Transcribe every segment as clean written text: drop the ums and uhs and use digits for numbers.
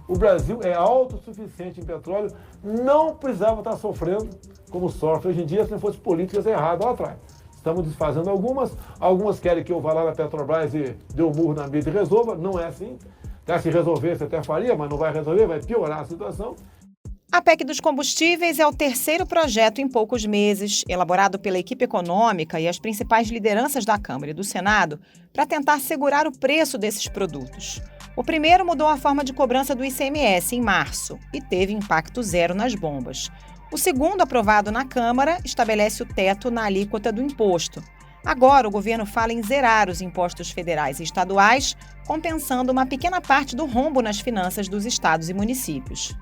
O Brasil é autossuficiente em petróleo, não precisava estar sofrendo como sofre hoje em dia se não fosse políticas erradas lá atrás. Estamos desfazendo algumas querem que eu vá lá na Petrobras e dê um murro na mesa e resolva, não é assim. Se resolver, você até faria, mas não vai resolver, vai piorar a situação. A PEC dos combustíveis é o terceiro projeto em poucos meses, elaborado pela equipe econômica e as principais lideranças da Câmara e do Senado, para tentar segurar o preço desses produtos. O primeiro mudou a forma de cobrança do ICMS em março e teve impacto zero nas bombas. O segundo, aprovado na Câmara, estabelece o teto na alíquota do imposto. Agora, o governo fala em zerar os impostos federais e estaduais, compensando uma pequena parte do rombo nas finanças dos estados e municípios.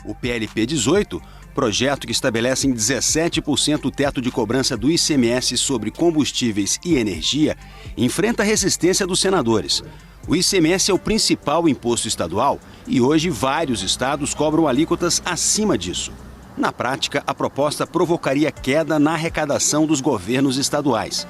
O PLP 18, projeto que estabelece em 17% o teto de cobrança do ICMS sobre combustíveis e energia, enfrenta a resistência dos senadores. O ICMS é o principal imposto estadual e hoje vários estados cobram alíquotas acima disso. Na prática, a proposta provocaria queda na arrecadação dos governos estaduais.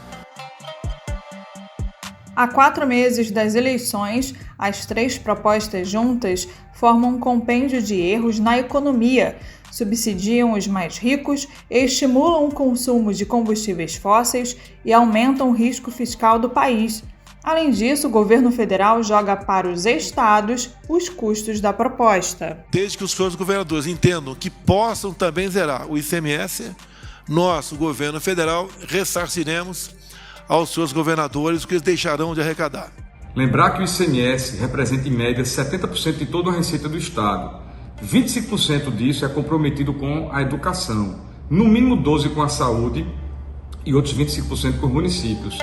Há 4 meses das eleições, as 3 propostas juntas formam um compêndio de erros na economia, subsidiam os mais ricos, estimulam o consumo de combustíveis fósseis e aumentam o risco fiscal do país. Além disso, o governo federal joga para os estados os custos da proposta. Desde que os senhores governadores entendam que possam também zerar o ICMS, nós, o governo federal, ressarciremos aos seus governadores o que eles deixarão de arrecadar. Lembrar que o ICMS representa em média 70% de toda a receita do Estado. 25% disso é comprometido com a educação, no mínimo 12% com a saúde e outros 25% com os municípios.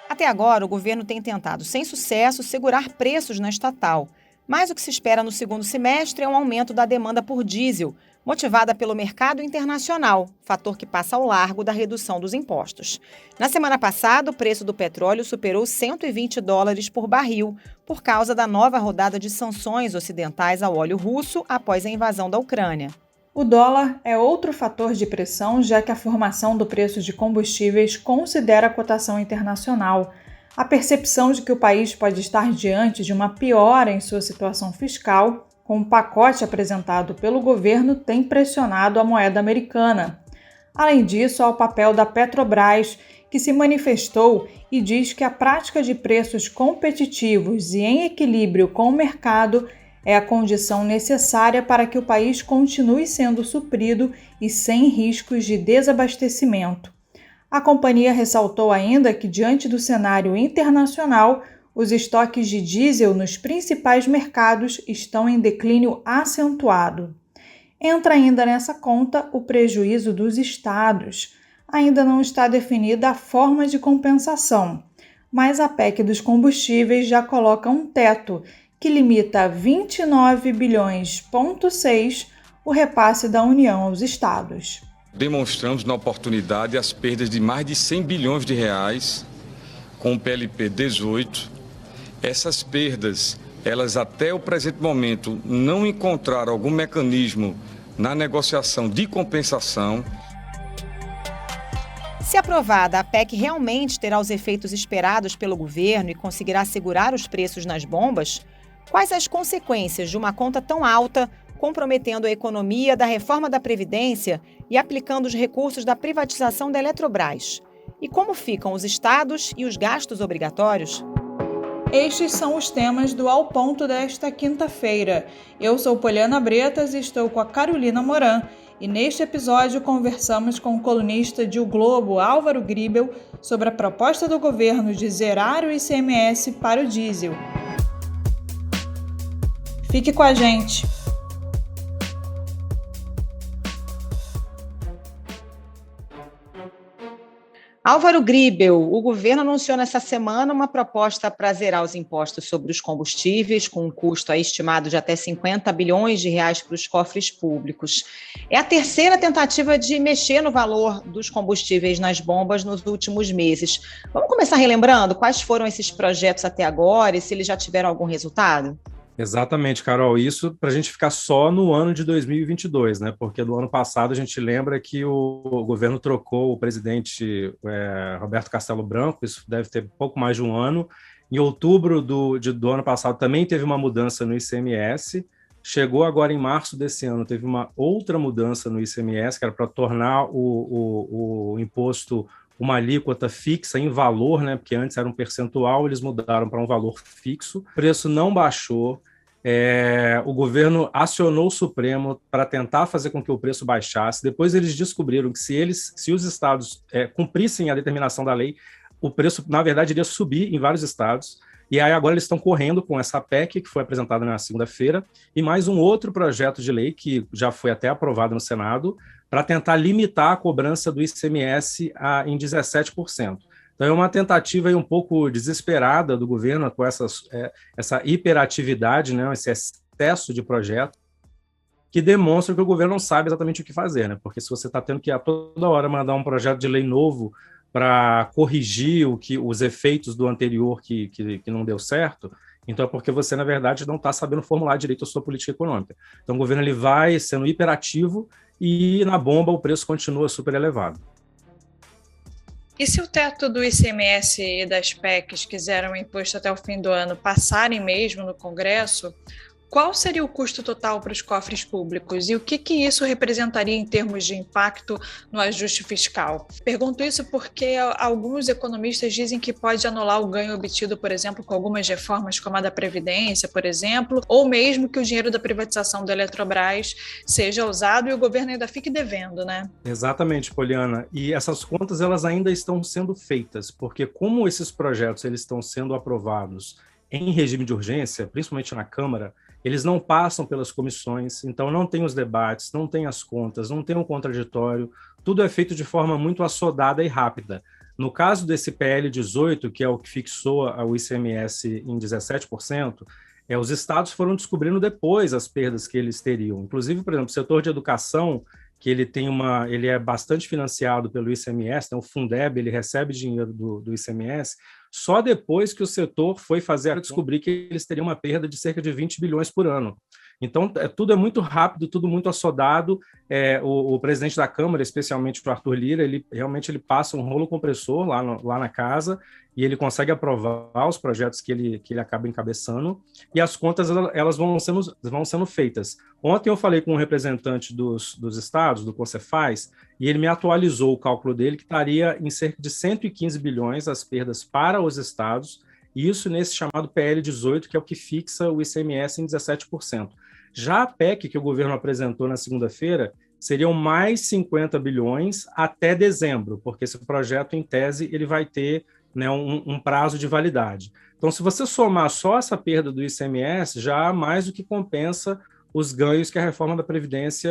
Até agora, o governo tem tentado, sem sucesso, segurar preços na estatal. Mas o que se espera no segundo semestre é um aumento da demanda por diesel, motivada pelo mercado internacional, fator que passa ao largo da redução dos impostos. Na semana passada, o preço do petróleo superou $120 por barril, por causa da nova rodada de sanções ocidentais ao óleo russo após a invasão da Ucrânia. O dólar é outro fator de pressão, já que a formação do preço de combustíveis considera a cotação internacional. A percepção de que o país pode estar diante de uma piora em sua situação fiscal, com o pacote apresentado pelo governo, tem pressionado a moeda americana. Além disso, há o papel da Petrobras, que se manifestou e diz que a prática de preços competitivos e em equilíbrio com o mercado é a condição necessária para que o país continue sendo suprido e sem riscos de desabastecimento. A companhia ressaltou ainda que, diante do cenário internacional, os estoques de diesel nos principais mercados estão em declínio acentuado. Entra ainda nessa conta o prejuízo dos estados. Ainda não está definida a forma de compensação, mas a PEC dos combustíveis já coloca um teto que limita a 29,6 bilhões o repasse da União aos estados. Demonstramos na oportunidade as perdas de mais de 100 bilhões de reais com o PLP 18. Essas perdas, elas até o presente momento não encontraram algum mecanismo na negociação de compensação. Se aprovada, a PEC realmente terá os efeitos esperados pelo governo e conseguirá segurar os preços nas bombas? Quais as consequências de uma conta tão alta, comprometendo a economia, da reforma da Previdência e aplicando os recursos da privatização da Eletrobras? E como ficam os estados e os gastos obrigatórios? Estes são os temas do Ao Ponto desta quinta-feira. Eu sou Poliana Bretas e estou com a Carolina Moran. E neste episódio conversamos com o colunista de O Globo, Álvaro Gribel, sobre a proposta do governo de zerar o ICMS para o diesel. Fique com a gente! Álvaro Gribel, o governo anunciou nessa semana uma proposta para zerar os impostos sobre os combustíveis, com um custo aí estimado de até 50 bilhões de reais para os cofres públicos. É a terceira tentativa de mexer no valor dos combustíveis nas bombas nos últimos meses. Vamos começar relembrando quais foram esses projetos até agora e se eles já tiveram algum resultado? Exatamente, Carol. Isso para a gente ficar só no ano de 2022, né? Porque do ano passado a gente lembra que o governo trocou o presidente Roberto Castelo Branco, isso deve ter pouco mais de um ano. Em outubro do ano passado também teve uma mudança no ICMS. Chegou agora em março desse ano, teve uma outra mudança no ICMS, que era para tornar o imposto uma alíquota fixa em valor, né? Porque antes era um percentual, eles mudaram para um valor fixo. O preço não baixou. O governo acionou o Supremo para tentar fazer com que o preço baixasse. Depois eles descobriram que se os estados cumprissem a determinação da lei, o preço, na verdade, iria subir em vários estados. E aí agora eles estão correndo com essa PEC, que foi apresentada na segunda-feira, e mais um outro projeto de lei, que já foi até aprovado no Senado, para tentar limitar a cobrança do ICMS em 17%. Então é uma tentativa aí um pouco desesperada do governo com essa hiperatividade, né, esse excesso de projeto, que demonstra que o governo não sabe exatamente o que fazer, né? Porque se você está tendo que a toda hora mandar um projeto de lei novo para corrigir os efeitos do anterior que não deu certo, então é porque você, na verdade, não está sabendo formular direito a sua política econômica. Então o governo ele vai sendo hiperativo e na bomba o preço continua super elevado. E se o teto do ICMS e das PECs quiseram imposto até o fim do ano passarem mesmo no Congresso, qual seria o custo total para os cofres públicos e o que isso representaria em termos de impacto no ajuste fiscal? Pergunto isso porque alguns economistas dizem que pode anular o ganho obtido, por exemplo, com algumas reformas como a da Previdência, por exemplo, ou mesmo que o dinheiro da privatização da Eletrobras seja usado e o governo ainda fique devendo, né? Exatamente, Poliana. E essas contas elas ainda estão sendo feitas, porque como esses projetos eles estão sendo aprovados em regime de urgência, principalmente na Câmara, eles não passam pelas comissões, então não tem os debates, não tem as contas, não tem um contraditório, tudo é feito de forma muito assodada e rápida. No caso desse PL 18, que é o que fixou o ICMS em 17%, os estados foram descobrindo depois as perdas que eles teriam. Inclusive, por exemplo, o setor de educação, que ele é bastante financiado pelo ICMS, né? O Fundeb ele recebe dinheiro do ICMS, só depois que o setor foi descobrir que eles teriam uma perda de cerca de 20 bilhões por ano. Então, tudo é muito rápido, tudo muito assodado. O presidente da Câmara, especialmente o Arthur Lira, ele realmente passa um rolo compressor lá na casa e ele consegue aprovar os projetos que ele acaba encabeçando e as contas elas vão sendo feitas. Ontem eu falei com um representante dos estados, do Concefaz, e ele me atualizou o cálculo dele, que estaria em cerca de 115 bilhões as perdas para os estados, e isso nesse chamado PL 18, que é o que fixa o ICMS em 17%. Já a PEC que o governo apresentou na segunda-feira seriam mais 50 bilhões até dezembro, porque esse projeto, em tese, ele vai ter, né, um prazo de validade. Então, se você somar só essa perda do ICMS, já mais do que compensa os ganhos que a reforma da Previdência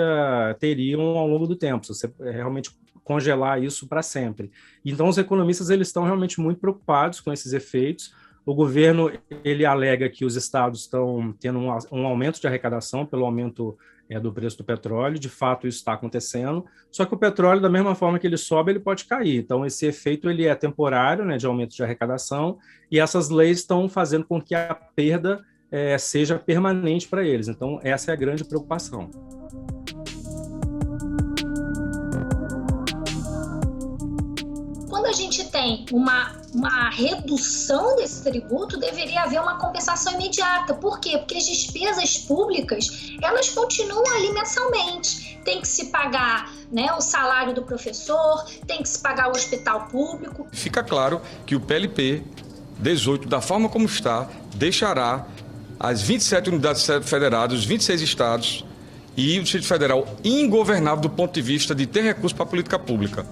teriam ao longo do tempo, se você realmente congelar isso para sempre. Então, os economistas eles estão realmente muito preocupados com esses efeitos. O governo ele alega que os estados estão tendo um aumento de arrecadação pelo aumento do preço do petróleo, de fato isso está acontecendo, só que o petróleo, da mesma forma que ele sobe, ele pode cair. Então, esse efeito ele é temporário, né, de aumento de arrecadação, e essas leis estão fazendo com que a perda seja permanente para eles. Então, essa é a grande preocupação. Quando a gente tem uma redução desse tributo, deveria haver uma compensação imediata. Por quê? Porque as despesas públicas, elas continuam ali mensalmente. Tem que se pagar, né, o salário do professor, tem que se pagar o hospital público. Fica claro que o PLP 18, da forma como está, deixará as 27 unidades federadas, os 26 estados e o Distrito Federal ingovernável do ponto de vista de ter recursos para a política pública.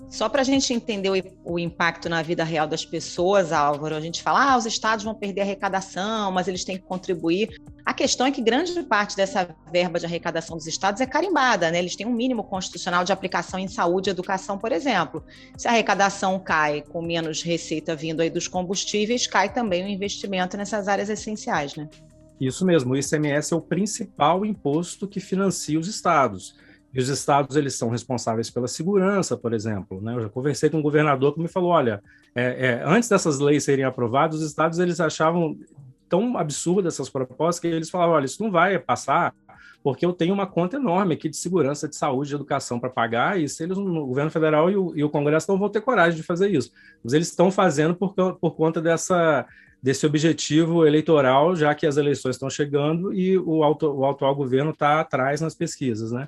Só para a gente entender o impacto na vida real das pessoas, Álvaro, a gente fala, os estados vão perder arrecadação, mas eles têm que contribuir. A questão é que grande parte dessa verba de arrecadação dos estados é carimbada, né? Eles têm um mínimo constitucional de aplicação em saúde e educação, por exemplo. Se a arrecadação cai com menos receita vindo aí dos combustíveis, cai também o investimento nessas áreas essenciais, né? Isso mesmo, o ICMS é o principal imposto que financia os estados. E os estados eles são responsáveis pela segurança, por exemplo, né? Eu já conversei com um governador que me falou, olha, antes dessas leis serem aprovadas, os estados eles achavam tão absurdas essas propostas que eles falavam, olha, isso não vai passar porque eu tenho uma conta enorme aqui de segurança, de saúde, de educação para pagar, e se eles, o governo federal e o Congresso não vão ter coragem de fazer isso. Mas eles estão fazendo por conta desse objetivo eleitoral, já que as eleições estão chegando e o atual governo está atrás nas pesquisas, né?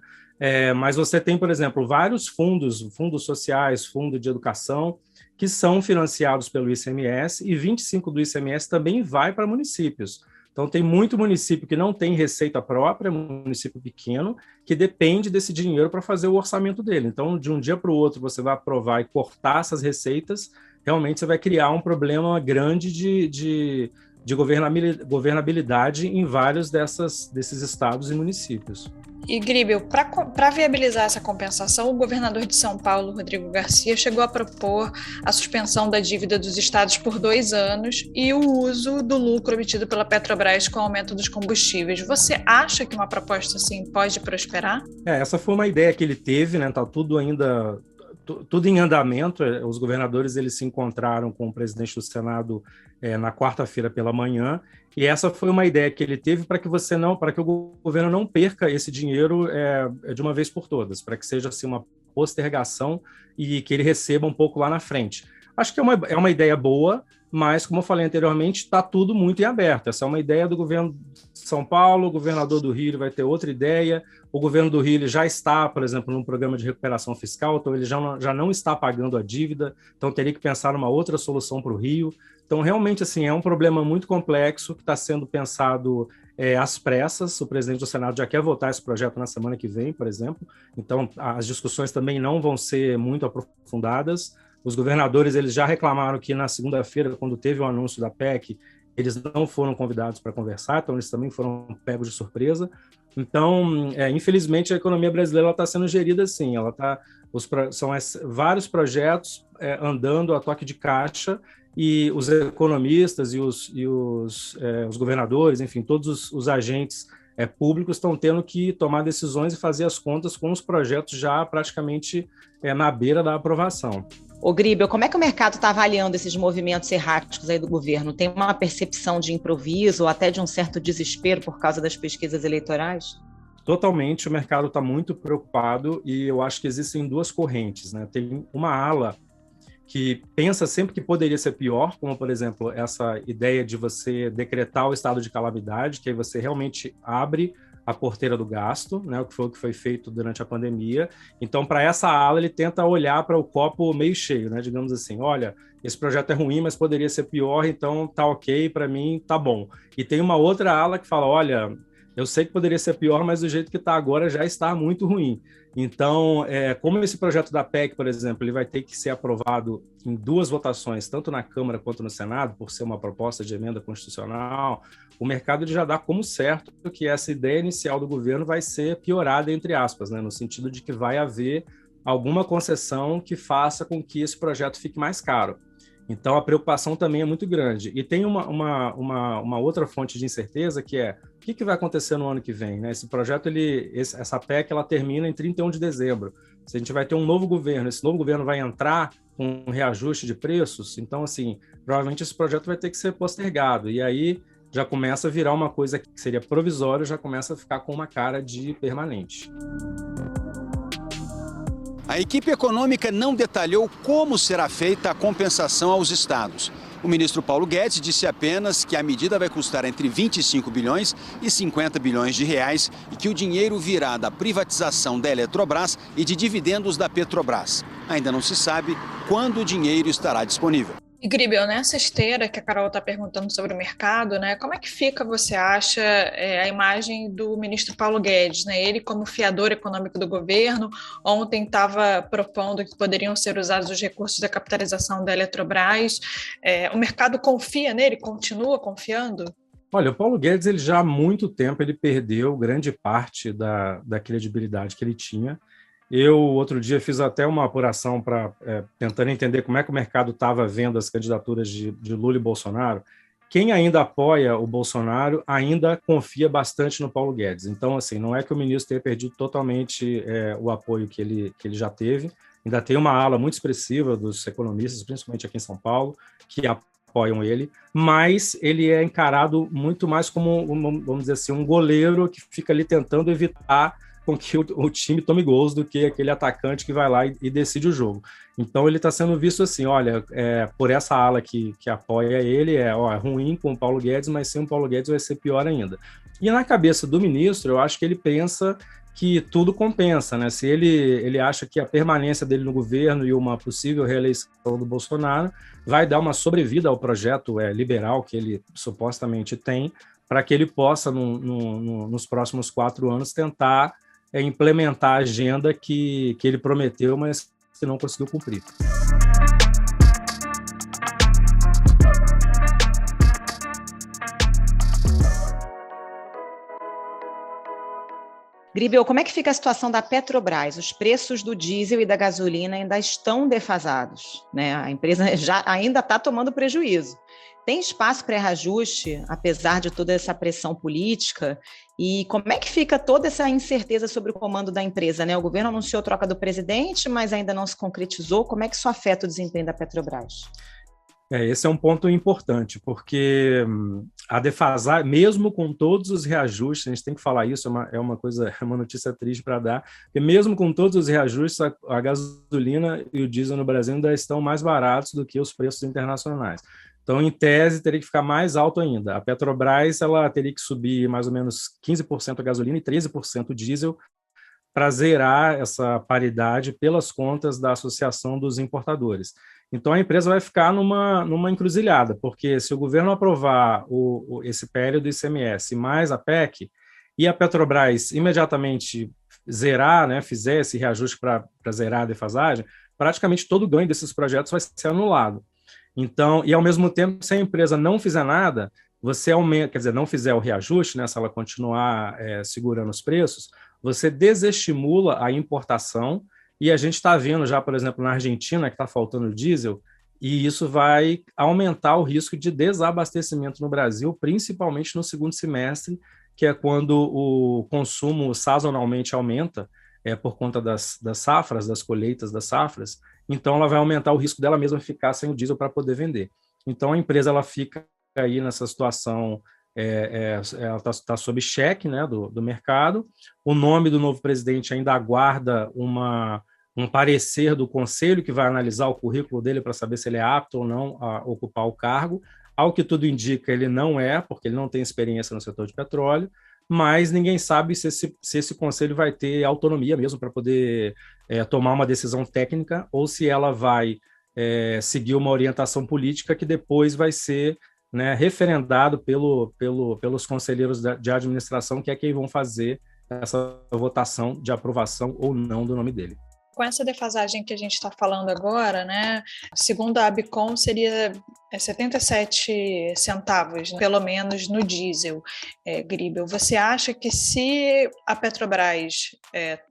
Mas você tem, por exemplo, vários fundos sociais, fundo de educação, que são financiados pelo ICMS, e 25% do ICMS também vai para municípios. Então, tem muito município que não tem receita própria, município pequeno, que depende desse dinheiro para fazer o orçamento dele. Então, de um dia para o outro, você vai aprovar e cortar essas receitas, realmente você vai criar um problema grande de governabilidade em vários desses estados e municípios. E, Gribel, para viabilizar essa compensação, o governador de São Paulo, Rodrigo Garcia, chegou a propor a suspensão da dívida dos estados por 2 anos e o uso do lucro obtido pela Petrobras com o aumento dos combustíveis. Você acha que uma proposta assim pode prosperar? Essa foi uma ideia que ele teve, né? Tá tudo em andamento. Os governadores eles se encontraram com o presidente do Senado na quarta-feira pela manhã, e essa foi uma ideia que ele teve para que o governo não perca esse dinheiro de uma vez por todas, para que seja assim, uma postergação e que ele receba um pouco lá na frente. Acho que é uma ideia boa, mas, como eu falei anteriormente, está tudo muito em aberto. Essa é uma ideia do governo de São Paulo, o governador do Rio vai ter outra ideia, o governo do Rio já está, por exemplo, num programa de recuperação fiscal, então ele já não está pagando a dívida, então teria que pensar numa outra solução para o Rio. Então, realmente, assim, é um problema muito complexo que está sendo pensado às pressas. O presidente do Senado já quer votar esse projeto na semana que vem, por exemplo, então as discussões também não vão ser muito aprofundadas. Os governadores eles já reclamaram que na segunda-feira, quando teve o anúncio da PEC, eles não foram convidados para conversar, então eles também foram pegos de surpresa. Então, infelizmente, a economia brasileira está sendo gerida assim, são vários projetos andando a toque de caixa, e os economistas e os governadores, enfim, todos os agentes públicos estão tendo que tomar decisões e fazer as contas com os projetos já praticamente na beira da aprovação. Ô Gribel, como é que o mercado está avaliando esses movimentos erráticos aí do governo? Tem uma percepção de improviso ou até de um certo desespero por causa das pesquisas eleitorais? Totalmente, o mercado está muito preocupado, e eu acho que existem 2 correntes, né? Tem uma ala que pensa sempre que poderia ser pior, como, por exemplo, essa ideia de você decretar o estado de calamidade, que aí você realmente abre a porteira do gasto, né, o que foi feito durante a pandemia. Então, para essa ala, ele tenta olhar para o copo meio cheio, né, digamos assim, olha, esse projeto é ruim, mas poderia ser pior, então tá ok, para mim tá bom. E tem uma outra ala que fala, olha, eu sei que poderia ser pior, mas do jeito que está agora já está muito ruim. Então, como esse projeto da PEC, por exemplo, ele vai ter que ser aprovado em 2 votações, tanto na Câmara quanto no Senado, por ser uma proposta de emenda constitucional, o mercado já dá como certo que essa ideia inicial do governo vai ser piorada, entre aspas, né, no sentido de que vai haver alguma concessão que faça com que esse projeto fique mais caro. Então, a preocupação também é muito grande. E tem uma outra fonte de incerteza, que é o que vai acontecer no ano que vem, né? Esse projeto, essa PEC, ela termina em 31 de dezembro. Se a gente vai ter um novo governo, esse novo governo vai entrar com um reajuste de preços, então, assim, provavelmente esse projeto vai ter que ser postergado. E aí já começa a virar uma coisa que seria provisória, já começa a ficar com uma cara de permanente. A equipe econômica não detalhou como será feita a compensação aos estados. O ministro Paulo Guedes disse apenas que a medida vai custar entre 25 bilhões e 50 bilhões de reais e que o dinheiro virá da privatização da Eletrobras e de dividendos da Petrobras. Ainda não se sabe quando o dinheiro estará disponível. E, Gribel, nessa esteira que a Carol está perguntando sobre o mercado, né, como é que fica, você acha, a imagem do ministro Paulo Guedes, né? Ele como fiador econômico do governo, ontem estava propondo que poderiam ser usados os recursos da capitalização da Eletrobras. O mercado confia nele, continua confiando? Olha, o Paulo Guedes, ele já há muito tempo ele perdeu grande parte da credibilidade que ele tinha. Eu, outro dia, fiz até uma apuração tentando entender como é que o mercado estava vendo as candidaturas de Lula e Bolsonaro. Quem ainda apoia o Bolsonaro ainda confia bastante no Paulo Guedes. Então, assim, não é que o ministro tenha perdido totalmente o apoio que ele já teve. Ainda tem uma ala muito expressiva dos economistas, principalmente aqui em São Paulo, que apoiam ele, mas ele é encarado muito mais como, vamos dizer assim, um goleiro que fica ali tentando evitar com que o time tome gols do que aquele atacante que vai lá e decide o jogo. Então ele está sendo visto assim, olha, por essa ala que apoia ele, é ruim com o Paulo Guedes, mas sem o Paulo Guedes vai ser pior ainda. E na cabeça do ministro, eu acho que ele pensa que tudo compensa, né? Se ele acha que a permanência dele no governo e uma possível reeleição do Bolsonaro vai dar uma sobrevida ao projeto liberal que ele supostamente tem, para que ele possa, nos próximos 4 anos, tentar implementar a agenda que ele prometeu, mas que não conseguiu cumprir. Gribel, como é que fica a situação da Petrobras? Os preços do diesel e da gasolina ainda estão defasados, né? A empresa ainda está tomando prejuízo. Tem espaço para reajuste, apesar de toda essa pressão política? E como é que fica toda essa incerteza sobre o comando da empresa, né? O governo anunciou a troca do presidente, mas ainda não se concretizou. Como é que isso afeta o desempenho da Petrobras? Esse é um ponto importante, porque a defasar, mesmo com todos os reajustes, a gente tem que falar isso, é uma notícia triste para dar, porque mesmo com todos os reajustes, a gasolina e o diesel no Brasil ainda estão mais baratos do que os preços internacionais. Então, em tese, teria que ficar mais alto ainda. A Petrobras ela teria que subir mais ou menos 15% a gasolina e 13% o diesel para zerar essa paridade pelas contas da Associação dos Importadores. Então, a empresa vai ficar numa encruzilhada, porque se o governo aprovar esse PL do ICMS mais a PEC, e a Petrobras imediatamente zerar, né, fizer esse reajuste para zerar a defasagem, praticamente todo o ganho desses projetos vai ser anulado. Então, e ao mesmo tempo, se a empresa não fizer nada, você aumenta, quer dizer, não fizer o reajuste, né, se ela continuar segurando os preços, você desestimula a importação. E a gente está vendo já, por exemplo, na Argentina, que está faltando diesel, e isso vai aumentar o risco de desabastecimento no Brasil, principalmente no segundo semestre, que é quando o consumo sazonalmente aumenta, por conta das safras, das colheitas das safras. Então, ela vai aumentar o risco dela mesma ficar sem o diesel para poder vender. Então, a empresa ela fica aí nessa situação, ela está sob cheque, né, do mercado. O nome do novo presidente ainda aguarda um parecer do conselho que vai analisar o currículo dele para saber se ele é apto ou não a ocupar o cargo. Ao que tudo indica, ele não é, porque ele não tem experiência no setor de petróleo, mas ninguém sabe se esse conselho vai ter autonomia mesmo para poder tomar uma decisão técnica ou se ela vai seguir uma orientação política que depois vai ser, né, referendado pelos conselheiros de administração, que é quem vão fazer essa votação de aprovação ou não do nome dele. Com essa defasagem que a gente está falando agora, né, segundo a Abicom, seria 77 centavos, né, pelo menos no diesel. Gribel, você acha que se a Petrobras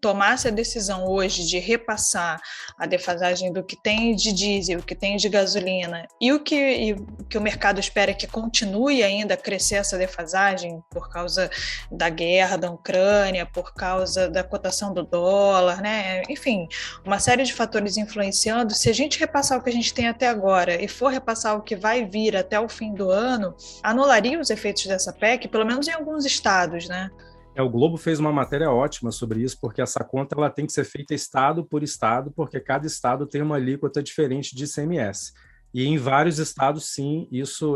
tomasse a decisão hoje de repassar a defasagem do que tem de diesel, que tem de gasolina, e o que o mercado espera que continue ainda a crescer essa defasagem por causa da guerra da Ucrânia, por causa da cotação do dólar, né? Enfim, uma série de fatores influenciando, se a gente repassar o que a gente tem até agora e for repassar o que vai vir até o fim do ano, anularia os efeitos dessa PEC, pelo menos em alguns estados, né? O Globo fez uma matéria ótima sobre isso, porque essa conta ela tem que ser feita estado por estado, porque cada estado tem uma alíquota diferente de ICMS. E em vários estados, sim,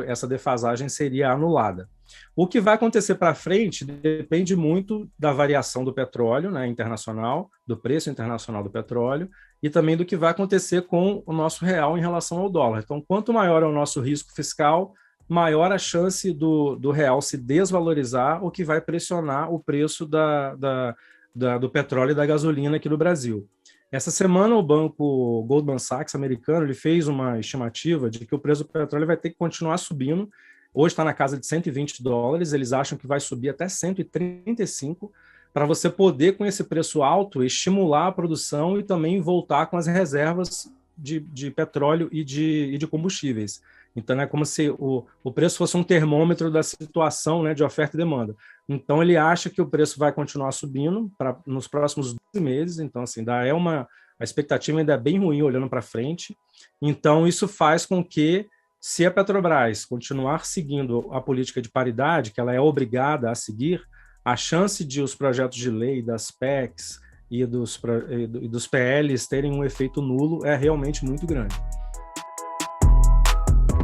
essa defasagem seria anulada. O que vai acontecer para frente depende muito da variação do petróleo, né, internacional, do preço internacional do petróleo, e também do que vai acontecer com o nosso real em relação ao dólar. Então, quanto maior é o nosso risco fiscal, maior a chance do real se desvalorizar, o que vai pressionar o preço do petróleo e da gasolina aqui no Brasil. Essa semana, o banco Goldman Sachs americano ele fez uma estimativa de que o preço do petróleo vai ter que continuar subindo. Hoje está na casa de $120, eles acham que vai subir até 135, para você poder, com esse preço alto, estimular a produção e também voltar com as reservas de petróleo e de combustíveis. Então, é como se o preço fosse um termômetro da situação, né, de oferta e demanda. Então, ele acha que o preço vai continuar subindo nos próximos 12 meses. Então, assim, a expectativa ainda é bem ruim olhando para frente. Então, isso faz com que Se a Petrobras continuar seguindo a política de paridade, que ela é obrigada a seguir, a chance de os projetos de lei, das PECs e dos PLs terem um efeito nulo é realmente muito grande.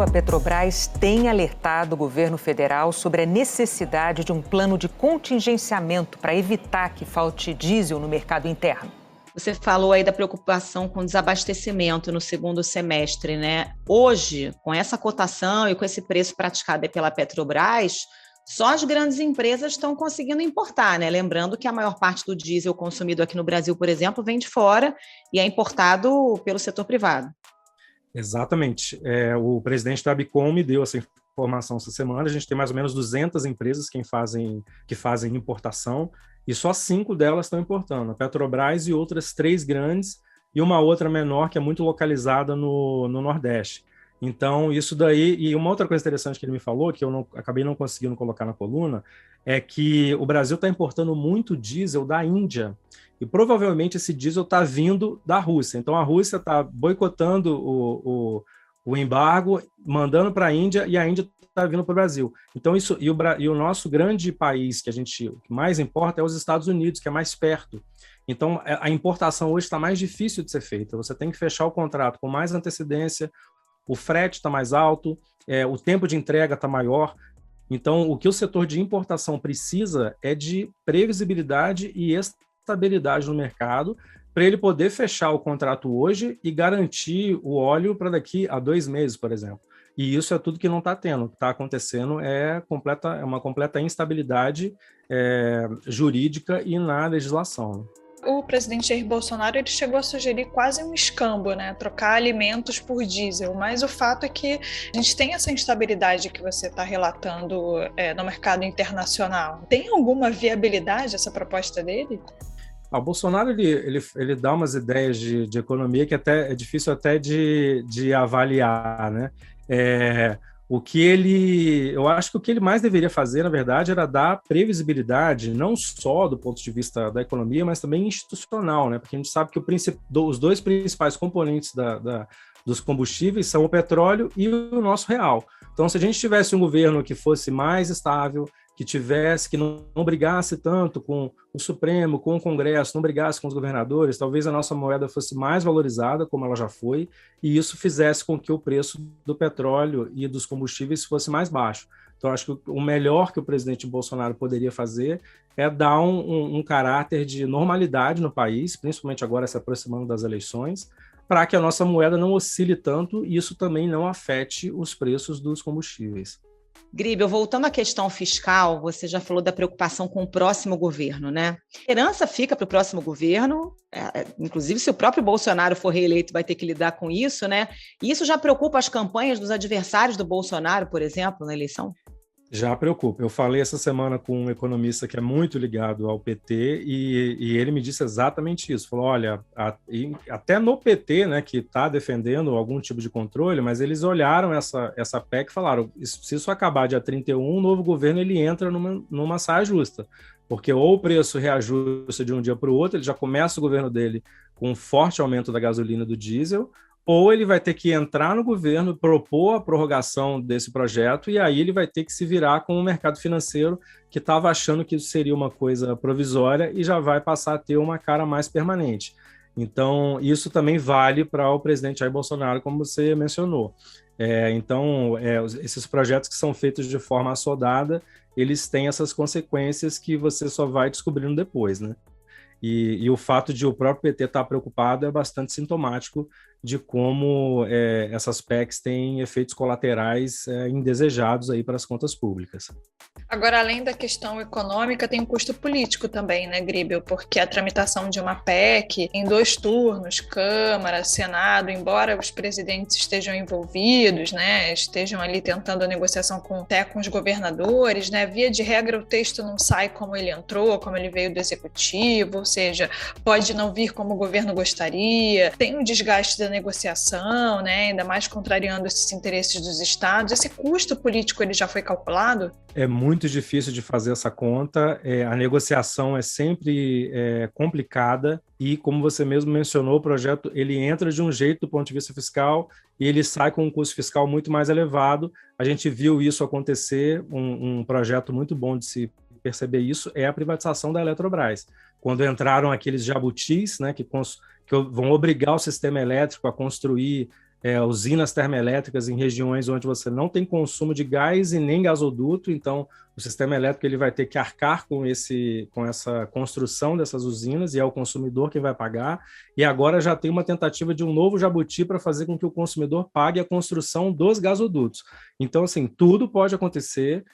A Petrobras tem alertado o governo federal sobre a necessidade de um plano de contingenciamento para evitar que falte diesel no mercado interno. Você falou aí da preocupação com desabastecimento no segundo semestre, né? Hoje, com essa cotação e com esse preço praticado pela Petrobras, só as grandes empresas estão conseguindo importar, né? Lembrando que a maior parte do diesel consumido aqui no Brasil, por exemplo, vem de fora e é importado pelo setor privado. Exatamente. O presidente da Abicom me deu essa informação essa semana. A gente tem mais ou menos 200 empresas que fazem importação, e só 5 delas estão importando, a Petrobras e outras 3 grandes, e uma outra menor que é muito localizada no Nordeste. Então, isso daí, e uma outra coisa interessante que ele me falou, que eu acabei não conseguindo colocar na coluna, é que o Brasil está importando muito diesel da Índia, e provavelmente esse diesel está vindo da Rússia. Então, a Rússia está boicotando o embargo, mandando para a Índia, e a Índia está vindo para o Brasil. Então, e o nosso grande país que mais importa é os Estados Unidos, que é mais perto. Então, a importação hoje está mais difícil de ser feita. Você tem que fechar o contrato com mais antecedência, o frete está mais alto, o tempo de entrega está maior. Então, o que o setor de importação precisa é de previsibilidade e estabilidade no mercado, para ele poder fechar o contrato hoje e garantir o óleo para daqui a 2 meses, por exemplo. E isso é tudo que não está tendo. O que está acontecendo é uma completa instabilidade jurídica e na legislação. O presidente Jair Bolsonaro ele chegou a sugerir quase um escambo, né? Trocar alimentos por diesel, mas o fato é que a gente tem essa instabilidade que você está relatando no mercado internacional. Tem alguma viabilidade essa proposta dele? O Bolsonaro ele dá umas ideias de economia que até é difícil até de avaliar, né? Eu acho que o que ele mais deveria fazer, na verdade, era dar previsibilidade, não só do ponto de vista da economia, mas também institucional, né? Porque a gente sabe que os 2 principais componentes dos combustíveis são o petróleo e o nosso real. Então, se a gente tivesse um governo que fosse mais estável, que não brigasse tanto com o Supremo, com o Congresso, não brigasse com os governadores, talvez a nossa moeda fosse mais valorizada, como ela já foi, e isso fizesse com que o preço do petróleo e dos combustíveis fosse mais baixo. Então, acho que o melhor que o presidente Bolsonaro poderia fazer é dar um caráter de normalidade no país, principalmente agora se aproximando das eleições, para que a nossa moeda não oscile tanto e isso também não afete os preços dos combustíveis. Gribel, voltando à questão fiscal, você já falou da preocupação com o próximo governo, né? A esperança fica para o próximo governo, inclusive se o próprio Bolsonaro for reeleito vai ter que lidar com isso, né? E isso já preocupa as campanhas dos adversários do Bolsonaro, por exemplo, na eleição? Já preocupa. Eu falei essa semana com um economista que é muito ligado ao PT e ele me disse exatamente isso. Falou, olha, até no PT, né, que está defendendo algum tipo de controle, mas eles olharam essa PEC e falaram, se isso acabar dia 31, o novo governo ele entra numa saia justa, porque ou o preço reajusta de um dia para o outro, ele já começa o governo dele com um forte aumento da gasolina e do diesel, ou ele vai ter que entrar no governo, propor a prorrogação desse projeto, e aí ele vai ter que se virar com o mercado financeiro que estava achando que isso seria uma coisa provisória e já vai passar a ter uma cara mais permanente. Então, isso também vale para o presidente Jair Bolsonaro, como você mencionou. Esses projetos que são feitos de forma assodada, eles têm essas consequências que você só vai descobrindo depois, né? E o fato de o próprio PT estar preocupado é bastante sintomático de como essas PECs têm efeitos colaterais indesejados aí para as contas públicas. Agora, além da questão econômica, tem um custo político também, né, Gribel? Porque a tramitação de uma PEC em 2 turnos, Câmara, Senado, embora os presidentes estejam envolvidos, né, estejam ali tentando a negociação até com os governadores, né, via de regra o texto não sai como ele entrou, como ele veio do Executivo, ou seja, pode não vir como o governo gostaria, tem um desgaste da negociação, né, ainda mais contrariando esses interesses dos estados, esse custo político ele já foi calculado? É muito difícil de fazer essa conta, a negociação é sempre complicada e, como você mesmo mencionou, o projeto ele entra de um jeito do ponto de vista fiscal e ele sai com um custo fiscal muito mais elevado. A gente viu isso acontecer, um projeto muito bom de se perceber isso é a privatização da Eletrobras. Quando entraram aqueles jabutis, né, que vão obrigar o sistema elétrico a construir usinas termoelétricas em regiões onde você não tem consumo de gás e nem gasoduto, então o sistema elétrico ele vai ter que arcar com essa construção dessas usinas e é o consumidor que vai pagar, e agora já tem uma tentativa de um novo jabuti para fazer com que o consumidor pague a construção dos gasodutos. Então, assim, tudo pode acontecer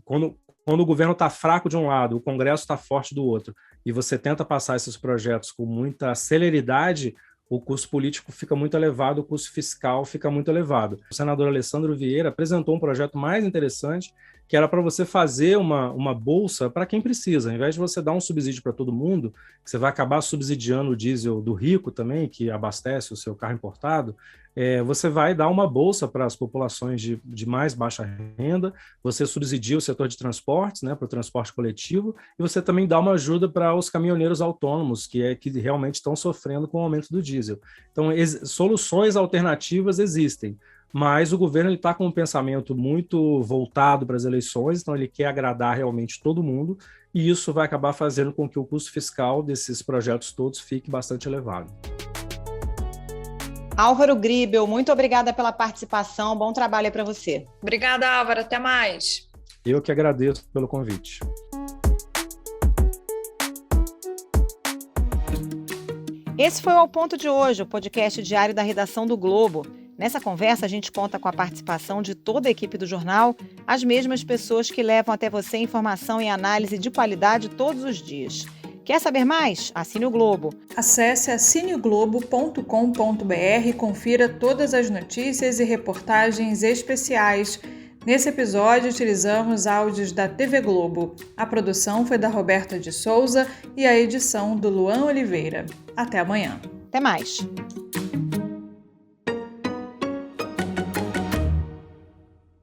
quando o governo está fraco de um lado, o Congresso está forte do outro, e você tenta passar esses projetos com muita celeridade, o custo político fica muito elevado, o custo fiscal fica muito elevado. O senador Alessandro Vieira apresentou um projeto mais interessante, que era para você fazer uma bolsa para quem precisa. Ao invés de você dar um subsídio para todo mundo, que você vai acabar subsidiando o diesel do rico também, que abastece o seu carro importado, você vai dar uma bolsa para as populações de mais baixa renda, você subsidia o setor de transportes, né, para o transporte coletivo, e você também dá uma ajuda para os caminhoneiros autônomos, que realmente estão sofrendo com o aumento do diesel. Então, soluções alternativas existem, mas o governo está com um pensamento muito voltado para as eleições, então ele quer agradar realmente todo mundo, e isso vai acabar fazendo com que o custo fiscal desses projetos todos fique bastante elevado. Álvaro Gribel, muito obrigada pela participação, bom trabalho aí para você. Obrigada, Álvaro, até mais. Eu que agradeço pelo convite. Esse foi o Ao Ponto de hoje, o podcast diário da redação do Globo. Nessa conversa, a gente conta com a participação de toda a equipe do jornal, as mesmas pessoas que levam até você informação e análise de qualidade todos os dias. Quer saber mais? Assine o Globo. Acesse assineoglobo.com.br e confira todas as notícias e reportagens especiais. Nesse episódio, utilizamos áudios da TV Globo. A produção foi da Roberta de Souza e a edição do Luan Oliveira. Até amanhã. Até mais.